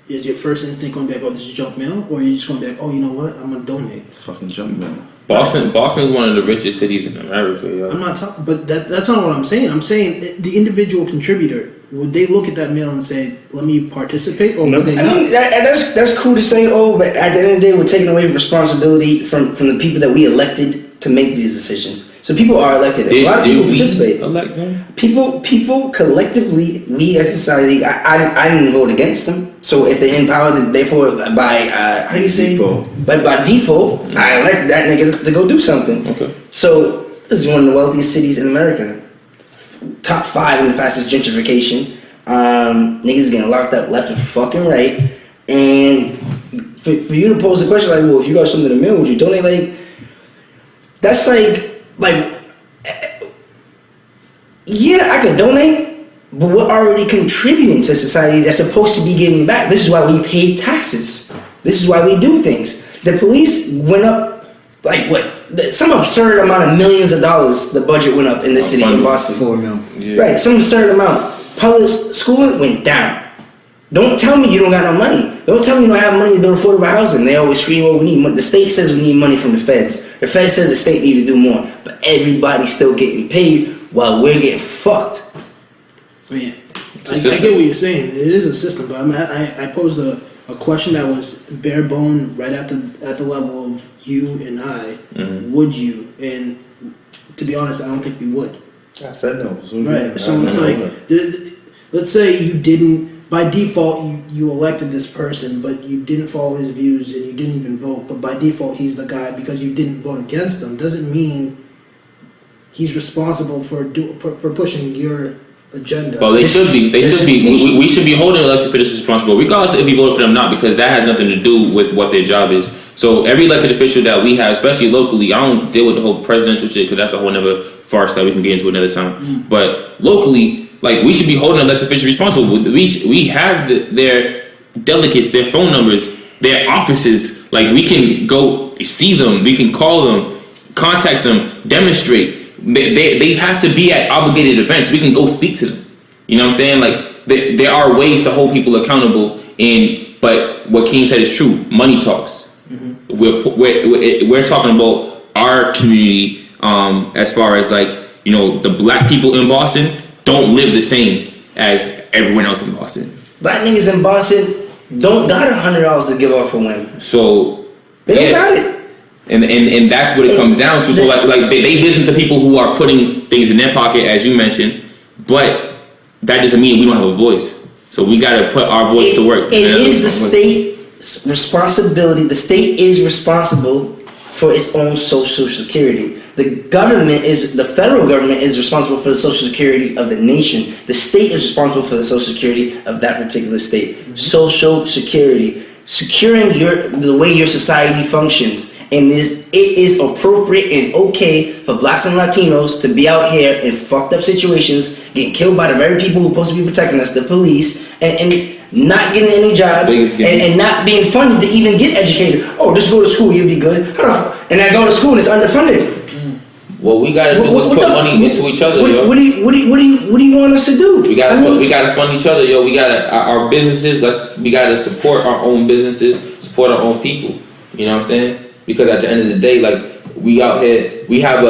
is your first instinct going to be like, oh, this is junk mail? Or are you just going to be like, oh, you know what, I'm going to donate? It's fucking junk mail. Boston's one of the richest cities in America, yo. I'm not talking, but that's not what I'm saying. I'm saying the individual contributor, would they look at that mail and say, let me participate, or would they not? I mean, that's cool to say, but at the end of the day, we're taking away responsibility from the people that we elected to make these decisions. So people are elected. A lot of people participate. Elect them? People collectively, we as society, I didn't vote against them. So if they're in power, then therefore by how do you say? Default. By default, I elect that nigga to go do something. Okay. So this is one of the wealthiest cities in America. Top 5 in the fastest gentrification. Niggas getting locked up left and fucking right. And for you to pose the question like, well, if you got something in the mail, would you donate? Like, that's like, yeah, I could donate, but we're already contributing to society that's supposed to be giving back. This is why we pay taxes. This is why we do things. The police went up, like what? Some absurd amount of millions of dollars the budget went up in the city in Boston. $4 million. Yeah. Right, some absurd amount. Public schooling went down. Don't tell me you don't got no money. Don't tell me you don't have money to build affordable housing. They always scream, oh, we need money. The state says we need money from the feds. The feds says the state need to do more. But everybody's still getting paid while we're getting fucked. Man, I get what you're saying. It is a system, but I posed a question that was bare bone right at the level of you and I. Mm-hmm. Would you? And to be honest, I don't think we would. I said no. So right. So it's like, let's say you didn't. By default, you elected this person, but you didn't follow his views and you didn't even vote. But by default, he's the guy because you didn't vote against him. Doesn't mean he's responsible for pushing your agenda. Well, they should be. We should be holding elected officials responsible, regardless if we voted for them or not, because that has nothing to do with what their job is. So every elected official that we have, especially locally, I don't deal with the whole presidential shit because that's a whole other farce that we can get into another time. But locally, like, we should be holding elected officials responsible. We have their delegates, their phone numbers, their offices. Like, we can go see them, we can call them, contact them, demonstrate. They have to be at obligated events. We can go speak to them. You know what I'm saying? Like, there are ways to hold people accountable. But what Keem said is true. Money talks. Mm-hmm. We're talking about our community as far as, like, you know, the black people in Boston don't live the same as everyone else in Boston. Black niggas in Boston don't got $100 to give off for women. So they don't got it. And that's what it comes down to. So like they listen to people who are putting things in their pocket, as you mentioned, but that doesn't mean we don't have a voice. So we got to put our voice to work. It is the state's responsibility. The state is responsible for its own social security. The federal government is responsible for the social security of the nation. The state is responsible for the social security of that particular state. Mm-hmm. Social security, securing the way your society functions, and it is appropriate and okay for blacks and Latinos to be out here in fucked up situations, getting killed by the very people who are supposed to be protecting us, the police, and not getting any jobs, and not being funded to even get educated. Oh, just go to school, you'll be good. And I go to school and it's underfunded. What we gotta do is put money into each other, yo. What do you want us to do? We gotta fund each other, yo. We gotta our businesses. We gotta support our own businesses, support our own people. You know what I'm saying? Because at the end of the day, like, we out here, we have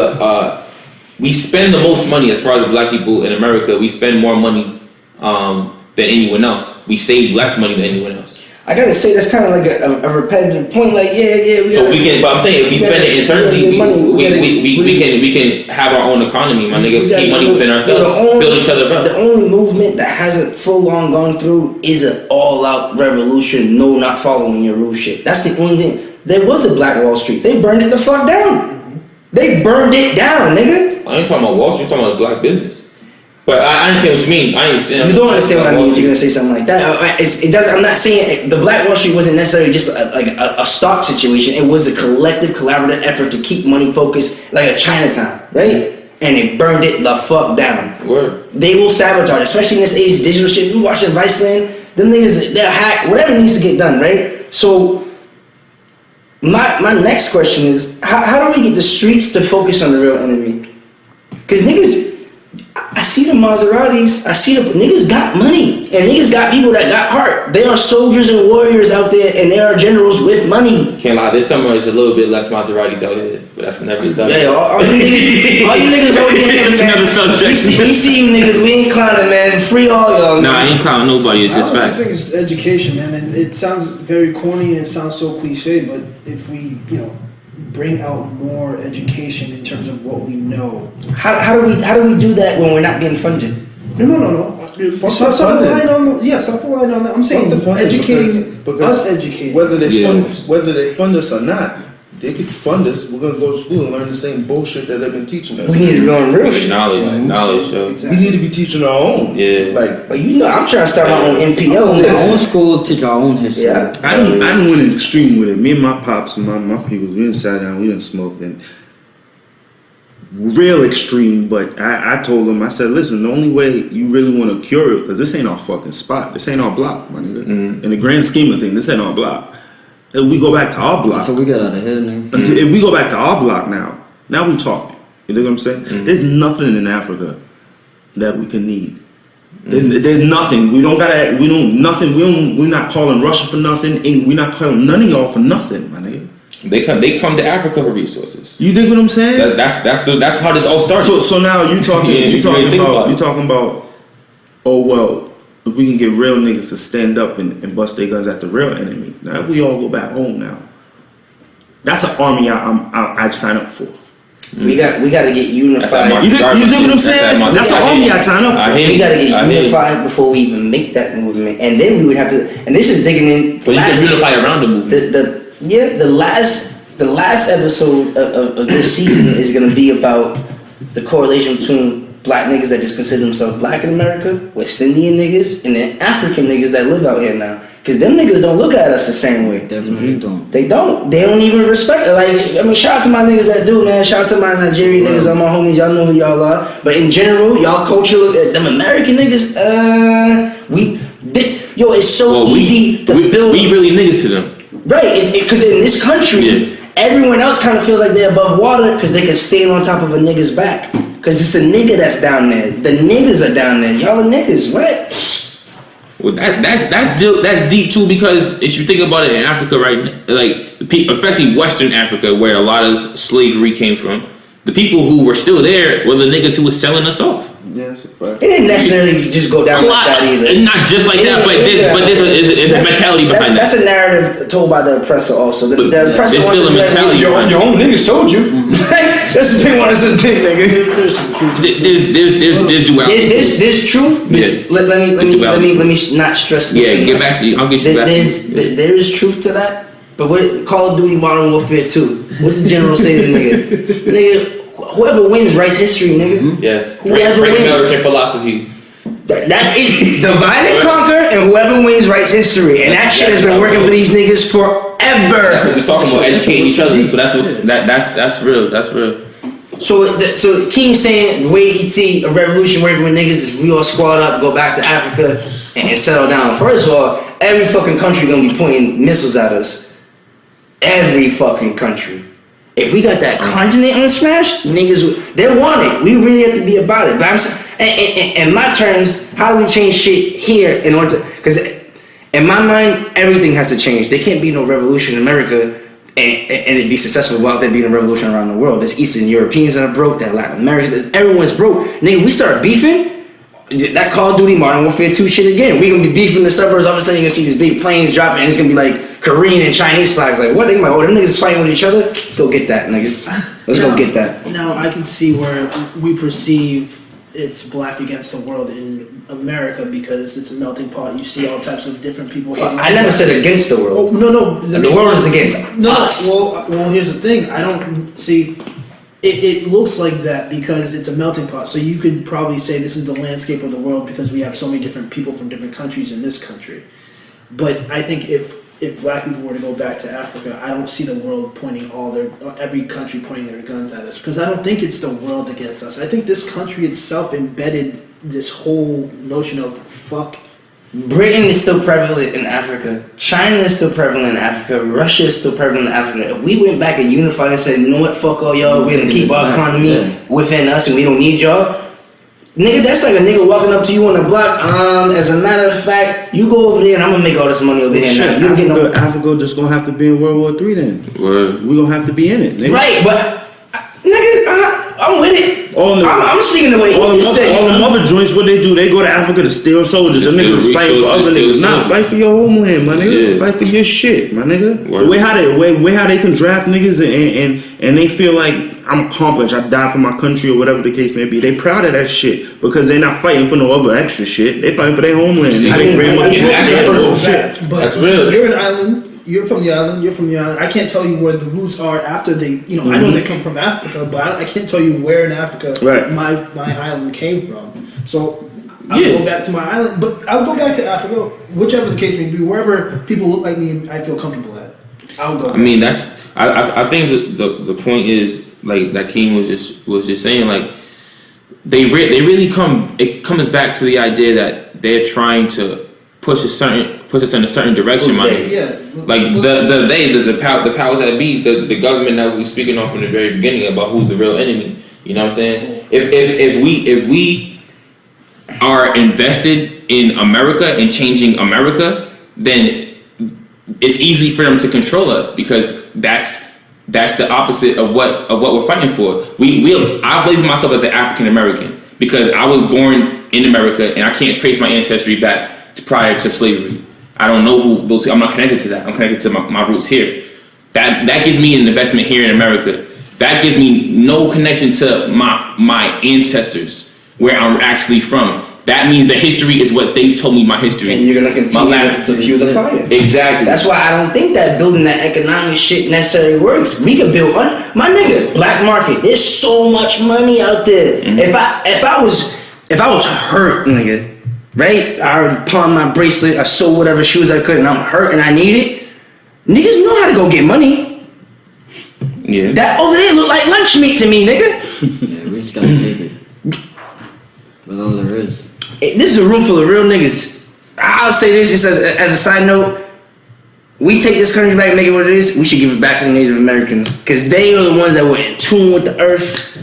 we spend the most money as far as the black people in America. We spend more money than anyone else. We save less money than anyone else. I gotta say that's kind of like a repetitive point. Like, but I'm saying if we spend it internally, we can have our own economy, my nigga. Keep money within ourselves, build each other up. The only movement that hasn't full on gone through is an all out revolution. No, not following your rule shit. That's the only thing. There was a Black Wall Street. They burned it the fuck down. They burned it down, nigga. I ain't talking about Wall Street. I'm talking about black business. But I understand what you mean. I understand. You don't understand what I mean if you're gonna say something like that. It does. I'm not saying the Black Wall Street wasn't necessarily just a stock situation. It was a collective, collaborative effort to keep money focused, like a Chinatown, right? And they burned it the fuck down. Word. They will sabotage, especially in this age, digital shit. We watching Viceland. Them niggas, they'll hack whatever needs to get done, right? So my next question is, how do we get the streets to focus on the real enemy? Because niggas, I see the Maseratis, I see the niggas got money, and niggas got people that got heart. They are soldiers and warriors out there, and they are generals with money. Can't lie, this summer is a little bit less Maseratis out here, but that's another subject. Yeah, all you niggas over here, it's another subject. We see you niggas, we ain't clowning, man. Free all y'all. Nah, I ain't clowning nobody, it's just facts. I think it's education, man, and it sounds very corny and it sounds so cliche, but if we, bring out more education in terms of what we know. How do we do that when we're not getting funded? No. Stop relying on that. I'm saying educating us, educating. Whether they fund us or not, they could fund us. We're gonna go to school and learn the same bullshit that they've been teaching us. We need to go in real shit. Knowledge. We need to be teaching our own. Yeah. Like, But you know, I'm trying to start my own NPO. Our own schools teach our own history. Yeah. I didn't went an extreme with it. Me and my pops and my people, we didn't sat down, we didn't smoke, and real extreme. But I told them, I said, listen, the only way you really want to cure it, because this ain't our fucking spot. This ain't our block, my nigga. In the grand scheme of things, this ain't our block. If we go back to our block, Until we get out of here, nigga. if we go back to our block now we talking. You know what I'm saying? There's nothing in Africa that we can need. There's nothing. We're not calling Russia for nothing. We're not calling none of y'all for nothing, my nigga. They come to Africa for resources. You dig what I'm saying? That's how this all started. So now you talking about oh well, if we can get real niggas to stand up and bust their guns at the real enemy. Now we all go back home now. That's an army I'd sign up for. We got to get unified. You dig what I'm saying? That's an army I'd sign up for. We got to get unified before we even make that movement, and then we would have to. And this is digging in. But you can unify around the movement. The last episode of this season is gonna be about the correlation between black niggas that just consider themselves black in America, West Indian niggas, and then African niggas that live out here now. Cause them niggas don't look at us the same way. Definitely don't. They don't. They don't even respect it. Like, I mean, shout out to my niggas that do, man. Shout out to my Nigerian niggas, all my homies. Y'all know who y'all are. But in general, y'all culture, them American niggas, it's so easy to build. We really niggas to them. Right, because in this country, everyone else kind of feels like they're above water because they can stand on top of a nigga's back. Because it's a nigga that's down there. The niggas are down there. Y'all are niggas, what? Well, that's deep too, because if you think about it, in Africa, right, like especially Western Africa, where a lot of slavery came from, the people who were still there were the niggas who was selling us off. yeah, it's a fact. It didn't necessarily just go down like that either. Not just like that, but there's a mentality behind that. That's a narrative told by the oppressor also. The oppressor there's still a mentality behind your own niggas told you. That's the thing, that's the thing, nigga. There's duality. There's truth. Yeah. Let me not stress this. Yeah, get back to you. I'll get you back. There is truth to that. But what Call of Duty Modern Warfare 2? What the general say to the nigga? Nigga, whoever wins writes history, nigga. Yes. Whoever wins. American philosophy. That is divide and conquer, and whoever wins writes history. And that shit has been working for these niggas forever. That's what we're talking about, educating each other. So that's what that's real. That's real. So Keem saying the way he'd see a revolution working with niggas is we all squad up, go back to Africa, and settle down. First of all, every fucking country gonna be pointing missiles at us. Every fucking country. If we got that continent on smash, niggas, they want it. We really have to be about it. But I'm saying, in my terms, how do we change shit here in order to? Because in my mind, everything has to change. There can't be no revolution in America and it be successful without there being a revolution around the world. There's Eastern Europeans that are broke, that Latin Americans, everyone's broke. Nigga, we start beefing. That Call of Duty Modern Warfare 2 shit again. We gonna be beefing in the suburbs. All of a sudden, you're gonna see these big planes dropping, and it's gonna be like Korean and Chinese flags. Like, what? They like, oh, them niggas fighting with each other. Let's go get that, nigga. Let's go get that. Now I can see where we perceive it's black against the world in America because it's a melting pot. You see all types of different people. Well, I never said against the world. Oh, no. The world is against us. Well, here's the thing. I don't see. It looks like that because it's a melting pot. So you could probably say this is the landscape of the world because we have so many different people from different countries in this country. But I think if black people were to go back to Africa, I don't see the world pointing every country pointing their guns at us because I don't think it's the world against us. I think this country itself embedded this whole notion of fuck. Britain is still prevalent in Africa. China is still prevalent in Africa. Russia is still prevalent in Africa. If we went back and unified and said, you know what, fuck all y'all, we're gonna keep our economy within us and we don't need y'all. Nigga, that's like a nigga walking up to you on the block. As a matter of fact, you go over there and I'm gonna make all this money over here now. You don't get Africa just gonna have to be in World War III then. Word. We gonna have to be in it, nigga. Right, but nigga, I'm with it. I'm speaking the way he said. All them other joints, what they do, they go to Africa to steal soldiers. Them niggas fight for other niggas. Nah, fight for your homeland, my nigga. Yeah. Fight for your shit, my nigga. Word. The way how they can draft niggas and they feel like I'm accomplished, I died for my country or whatever the case may be. They proud of that shit because they not fighting for no other extra shit. They fighting for their homeland. That's real. You're an island. you're from the island. You're from the island. I can't tell you where the roots are after they. You know, I know they come from Africa, but I can't tell you where in Africa my island came from. So I'll go back to my island, but I'll go back to Africa, whichever the case may be, wherever people look like me and I feel comfortable at. I'll go. I mean, I think the point is like that King was just saying, like they really it comes back to the idea that they're trying to push us in a certain direction, man. Like the powers that be, the government that we're speaking on from the very beginning about who's the real enemy. You know what I'm saying? If we are invested in America and changing America, then it's easy for them to control us because that's the opposite of what we're fighting for. I believe myself as an African American because I was born in America and I can't trace my ancestry back prior to slavery. I don't know who those people. I'm not connected to that. I'm connected to my roots here. That gives me an investment here in America. That gives me no connection to my ancestors, where I'm actually from. That means that history is what they told me my history. And you're gonna continue to fuel the fire. Exactly. That's why I don't think that building that economic shit necessarily works. We could build my nigga black market. There's so much money out there. Mm-hmm. If I was hurt, nigga, right? I already pawned my bracelet. I sold whatever shoes I could, and I'm hurt and I need it. Niggas know how to go get money. Yeah. That over there look like lunch meat to me, nigga. Yeah, we just gotta take it. That's all there is. This is a room full of real niggas. I'll say this just as a side note. We take this country back and make it what it is. We should give it back to the Native Americans because they are the ones that were in tune with the earth.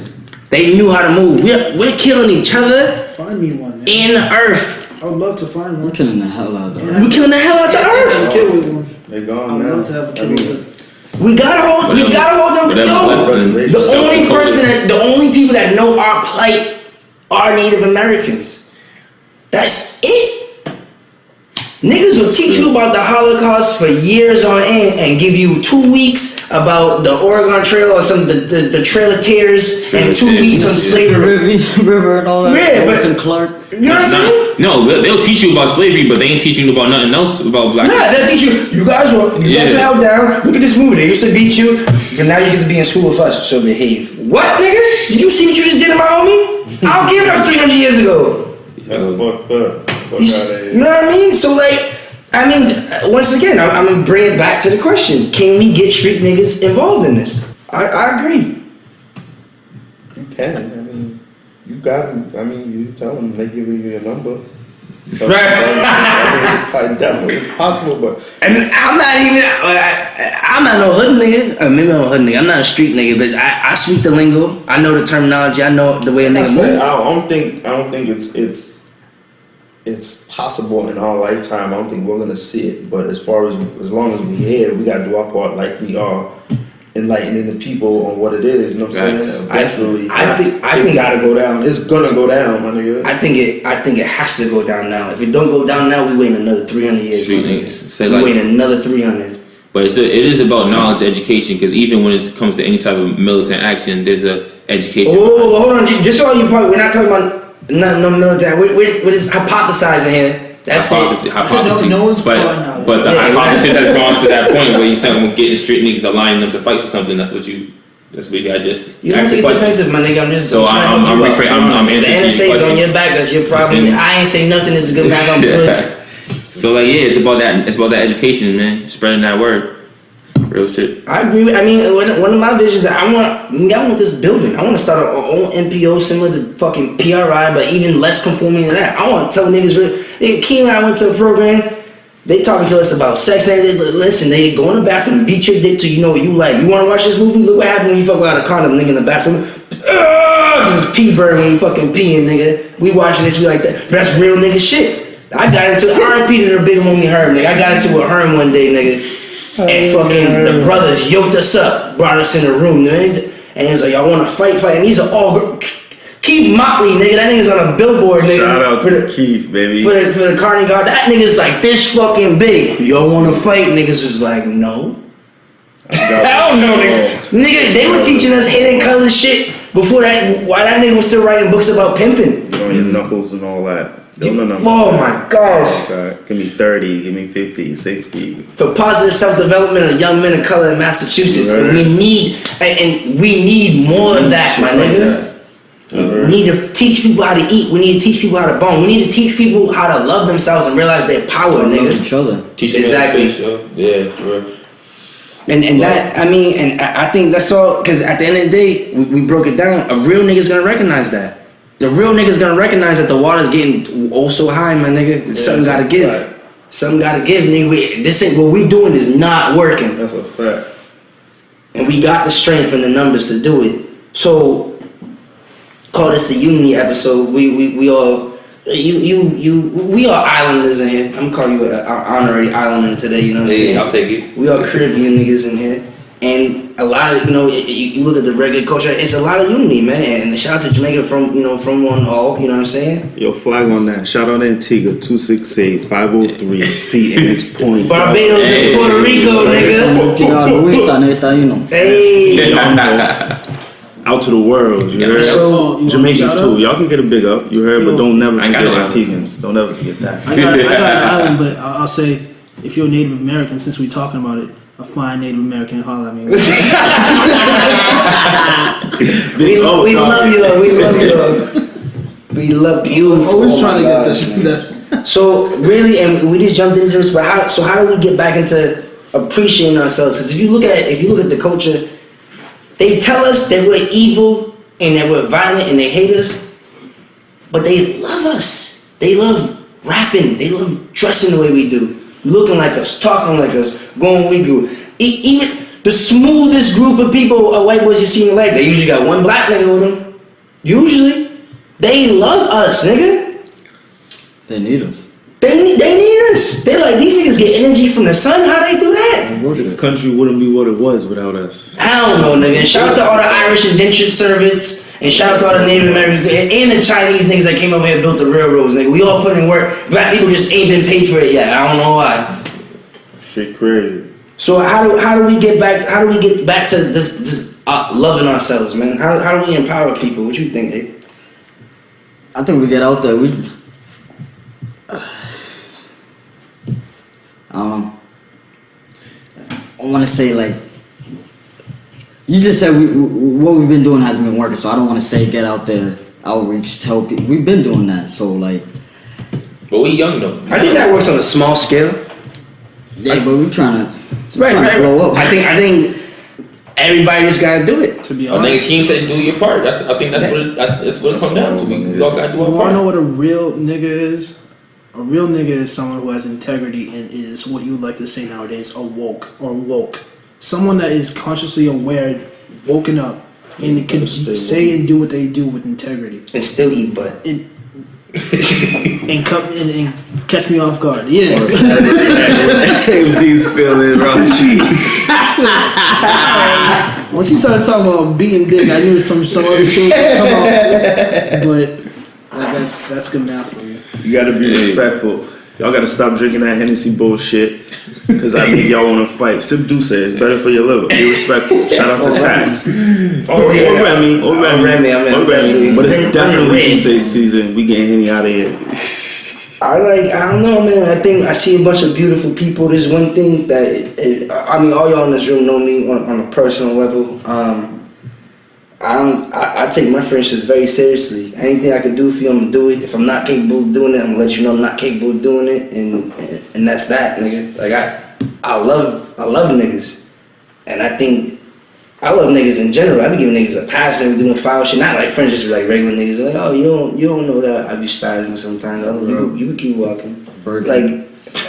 They knew how to move. We're killing each other. Find me one, man. In the earth. I would love to find one. We're killing the hell out of the earth. We're killing the hell out of the earth. Kill with one. They're gone I would now. love to have a kill with them. We gotta hold them. The only people that know our plight are Native Americans. That's it. Niggas will teach you about the Holocaust for years on end and give you 2 weeks about the Oregon Trail or the Trail of Tears and 2 weeks on slavery. River and all that. Yeah, but Clark. You know what I'm saying? No, they'll teach you about slavery, but they ain't teaching you about nothing else about black people. Nah, they'll teach you. You guys were held down. Look at this movie. They used to beat you, and now you get to be in school with us. So behave. What, nigga? Did you see what you just did to my homie? I don't care if that was 300 years ago. That's fucked up. You know what I mean? So once again, I'm gonna bring it back to the question: can we get street niggas involved in this? I agree. You can. I mean, you got them. I mean, you tell them they giving you your number. Right. It's definitely possible, but And I'm not no hood nigga. Or maybe I'm a hood nigga. I'm not a street nigga, but I speak the lingo. I know the terminology. I know the way a nigga moves. I don't think it's possible in our lifetime. I don't think we're gonna see it. But as long as we here, we gotta do our part like we are enlightening the people on what it is. You know what I'm saying? Eventually, I think it gotta go down. It's gonna go down, my nigga. I think it has to go down now. If it don't go down now, we wait another 300 years. Street niggas. We wait another 300. But it is about knowledge, education, because even when it comes to any type of militant action, there's a education. Oh, hold on, just so you part. We're not talking about no military. We're just hypothesizing here. That's hypothesis. No one's but the hypothesis has gone to that point where you said we're getting street niggas, aligning them to fight for something. That's what you got just. You don't get defensive, my nigga. I'm just. So I'm answering the NSA is on your back. That's your problem. I ain't say nothing. This is good. I'm good. So it's about that. It's about that education, man. Spreading that word. Real shit. I agree with. I mean, one of my visions. I want this building. I want to start our own NPO similar to fucking PRI, but even less conforming to that. I want to tell niggas. King and I went to a program. They talking to us about sex. Listen, they go in the bathroom, beat your dick till you know what you like. You want to watch this movie? Look what happened when you fuck without a condom, nigga, in the bathroom. Cause it's pee burn when you fucking peeing, nigga. We watching this, we like that. But that's real nigga shit. I got into R.I.P. to their big homie Herm, nigga. I got into it with Herm one day, nigga. And fucking the brothers yoked us up, brought us in the room, nigga. And he was like, y'all want to fight? And these are all Keith Motley, nigga. That nigga's on a billboard, nigga. Shout out to Keith, baby. For the Carnegie Guard. That nigga's like this fucking big. Y'all want to fight? Niggas was like, no. Hell no, nigga. Nigga, they were teaching us hidden color shit before that. Why that nigga was still writing books about pimping? Get on your knuckles and all that. Oh my gosh. Give me 30, give me 50, 60. For positive self-development of young men of color in Massachusetts. Right. And we need more of that, my nigga. We need to teach people how to eat. We need to teach people how to bone. We need to teach people how to love themselves and realize their power, nigga. Love each other. Exactly. Yeah, for real. And that, I mean, and I think that's all, because at the end of the day, we broke it down. A real nigga's gonna recognize that. The real nigga's gonna recognize that the water's getting oh so high, my nigga. Something gotta give. Right. Something gotta give, nigga. This ain't what we doing is not working. That's a fact. And we got the strength and the numbers to do it. So, call this the unity episode. We all. We are islanders in here. I'm gonna call you an honorary islander today, you know what I'm saying? I'll take it. We are Caribbean niggas in here. And a lot of, you look at the regular culture, it's a lot of unity, man. And shout out to Jamaica from one all, you know what I'm saying? Yo, flag on that. Shout out Antigua, 268, 503, C in its point. Barbados and Puerto Rico, nigga. Hey. Out to the world, you heard? So, Jamaicans too. Y'all can get a big up, you heard? But don't never forget Antiguans. Don't ever forget that. I got an island, but I'll say, if you're a Native American, since we're talking about it, a fine Native American holler at me. We love you. We love you. I'm always trying to get that. So really, and we just jumped into this, but how do we get back into appreciating ourselves? Because if you look at the culture, they tell us that we're evil and that we're violent and they hate us, but they love us. They love rapping. They love dressing the way we do, looking like us, talking like us, going where we go. Even the smoothest group of people, white boys you see in life, they usually got one black nigga with them. Usually. They love us, nigga. They need us. They need us. They like, these niggas get energy from the sun. How they do that? This country wouldn't be what it was without us. I don't know, nigga. And shout out to all the Irish indentured servants. And shout out to all the Native Americans. And the Chinese niggas that came over here and built the railroads, nigga. We all put in work. Black people just ain't been paid for it yet. I don't know why. Shit crazy. So how do we get back to this loving ourselves, man? How do we empower people? What you think, Dave? I think we get out there. I want to say, like, you just said what we've been doing hasn't been working, so I don't want to say get out there, outreach, tell people. We've been doing that, so like. But we young though. I think that works on a small scale. Yeah, but we're trying to blow up. I think everybody just gotta do it. To be I think honest, Keem said do your part. That's what it comes down to. We all gotta do our you part. wanna know what a real nigga is? A real nigga is someone who has integrity and is what you would like to say nowadays, woke. Someone that is consciously aware, woken up, and can say and do what they do with integrity. And still eat butt. And come and catch me off guard. Yeah. These feeling raunchy. Once he started talking about beating dick, I knew some other shit would come out. But that's good enough for me. You gotta be respectful. Y'all gotta stop drinking that Hennessy bullshit. Cause I think y'all wanna fight. Sip Douce, it's better for your liver. Be respectful. Shout out to Tax. Or Remy. But it's definitely Douce season. We getting Henny out of here. I don't know, man. I think I see a bunch of beautiful people. There's one thing that, all y'all in this room know me on a personal level. I take my friendships very seriously. Anything I can do for you, I'm gonna do it. If I'm not capable of doing it, I'm gonna let you know I'm not capable of doing it, and that's that, nigga. Like I love niggas, and I think I love niggas in general. I be giving niggas a pass and doing foul shit, not like friends, just like regular niggas. Like, oh, you don't know that I be spazzing sometimes. You can keep walking. Burger. Like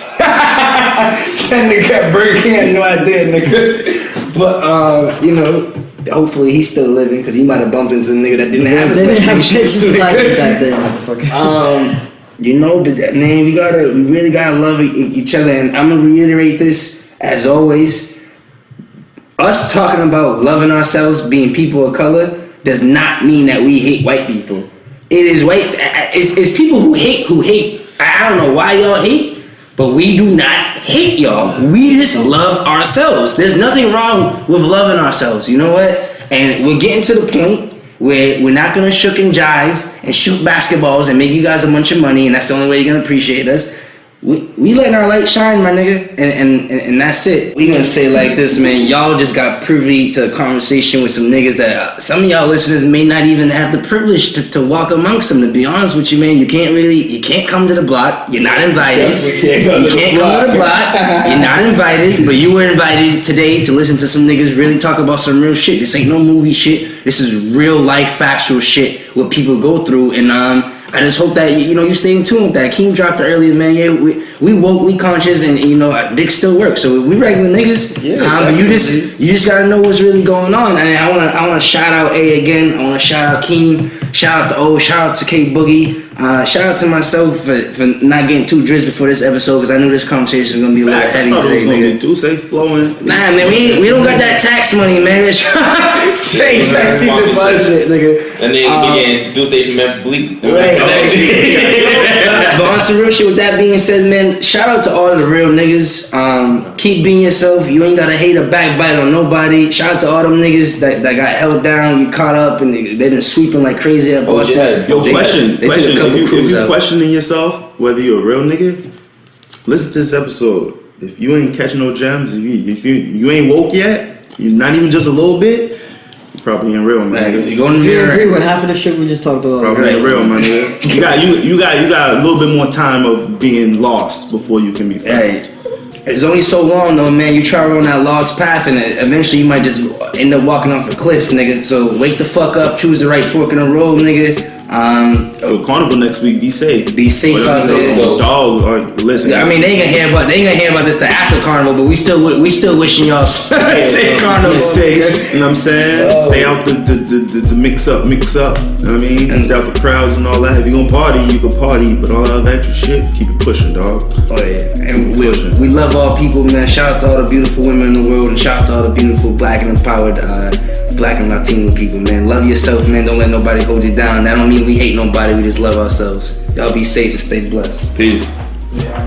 that nigga got Burger King. I had no idea, nigga. But hopefully he's still living because he might have bumped into a nigga that didn't have his shit. Like that day, motherfucker. But man, we really gotta love each other, and I'm gonna reiterate this as always. Us talking about loving ourselves, being people of color, does not mean that we hate white people. It is it's people who hate. I don't know why y'all hate, but we do not hate y'all. We just love ourselves. There's nothing wrong with loving ourselves. You know what? And we're getting to the point where we're not gonna shook and jive and shoot basketballs and make you guys a bunch of money, and that's the only way you're gonna appreciate us. We letting our light shine, my nigga, and that's it. We gonna say like this, man. Y'all just got privy to a conversation with some niggas that some of y'all listeners may not even have the privilege to walk amongst them. To be honest with you, man, you can't come to the block. You're not invited. You can't come to the block. You're not invited, but you were invited today to listen to some niggas really talk about some real shit. This ain't no movie shit. This is real life, factual shit what people go through, and I just hope that you stay in tune with that. Keem dropped it earlier, man. Yeah, we woke, we conscious, and our dick still works. So we regular niggas. Yeah, but you just gotta know what's really going on. And I wanna shout out A again. I wanna shout out Keem. Shout out to O. Shout out to K Boogie. Shout out to myself for not getting too drizzed before this episode because I knew this conversation was gonna be a little heavy today, nigga. Do say flowing. Nah, man, we don't got that tax money, man. Say tax season bullshit, nigga. And then do say from Memphis Bleak. Right. But on some real shit, with that being said, man, shout out to all of the real niggas. Keep being yourself. You ain't gotta hate or backbite on nobody. Shout out to all them niggas that got held down, you caught up, and they been sweeping like crazy at Boston. Yo, question. If you questioning yourself whether you're a real nigga, listen to this episode. If you ain't catching no gems, if you ain't woke yet, you're not even just a little bit, you probably ain't real, man. You agree with half of the shit we just talked about. Probably ain't real, man. You got a little bit more time of being lost before you can be found. Right. It's only so long though, man. You travel on that lost path, and eventually you might just end up walking off a cliff, nigga. So wake the fuck up, choose the right fork in the road, nigga. Carnival next week. Be safe. Be safe out there. Dog, listen. I mean, they ain't gonna hear about this till after Carnival, but we still wishing y'all safe Carnival. Be safe. You know what I'm saying? Oh. Stay out the mix up. You know what I mean? And stay out the crowds and all that. If you gonna party, you can party, but all that extra shit, keep it pushing, dog. Oh yeah, and we love all people, man. Shout out to all the beautiful women in the world, and shout out to all the beautiful Black and empowered Black and Latino people, man. Love yourself, man. Don't let nobody hold you down. That don't mean we hate nobody. We just love ourselves. Y'all be safe and stay blessed. Peace. Yeah.